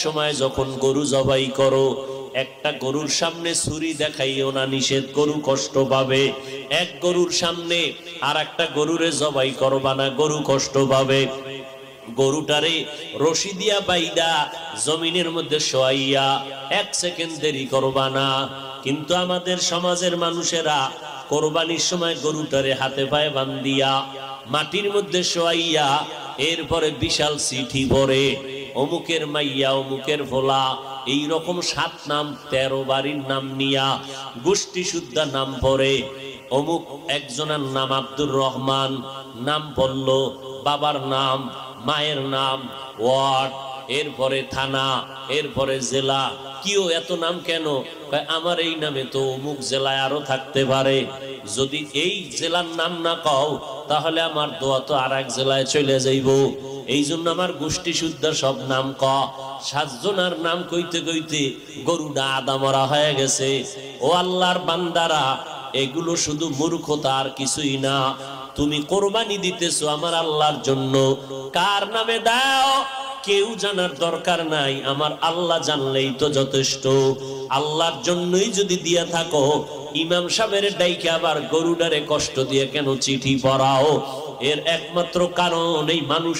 সময় যখন গরু জবাই করো, একটা গরুর সামনে ছুরি দেখাইও না, নিষেধ, গরু কষ্ট পাবে। এক গরুর সামনে আর একটা গরুরে জবাই করবা না, গরু কষ্ট পাবে। গরুটারে রশি দিয়া বাইদা জমিনের মধ্যে শোয়াইয়া 1 সেকেন্ড দেরি করবা না। কিন্তু আমাদের সমাজের মানুষেরা কোরবানির সময় গরুটারে হাতে পায়ে বান্ধিয়া মাটির মধ্যে শোয়াইয়া এরপরে বিশাল চিঠি পড়ে, অমুকের মাইয়া, অমুকের ভোলা, এইরকম 7 নাম 13 বাড়ির নাম নিয়া গোষ্ঠী শুদ্ধা নাম পড়ে। অমুক একজনের নাম আব্দুর রহমান, নাম বলল, বাবার নাম, মায়ের নাম, ওয়ার্ড, এরপরে থানা, এরপরে জেলা। কিও এত নাম কেন? আমার এই নামে তো অমুক জেলায় আরো থাকতে পারে, যদি এই জেলার নাম না কও তাহলে আমার দোয়া তো আর এক জেলায় চলে যাইব। এই জন্য আমার গোষ্ঠী শুদ্ধ সব নাম ক। 7 জনের নাম কইতে কইতে গরুটা আদা মরা হয়ে গেছে। ও আল্লাহর বান্দারা, এগুলো শুধু মূর্খতা আর কিছুই না। তুমি কোরবানি দিতেছো আমার আল্লাহর জন্য, কার নামে দাও কেউ জানার দরকার নাই, আমার আল্লাহ জানলেই তো যথেষ্ট। আল্লাহর জন্যই যদি দিয়া থাকো, ইমাম সাহেবের ডাইকে আবার গরুডারে কষ্ট দিয়ে কেন চিঠি পড়াও? এর একমাত্র কারণ এই মানুষ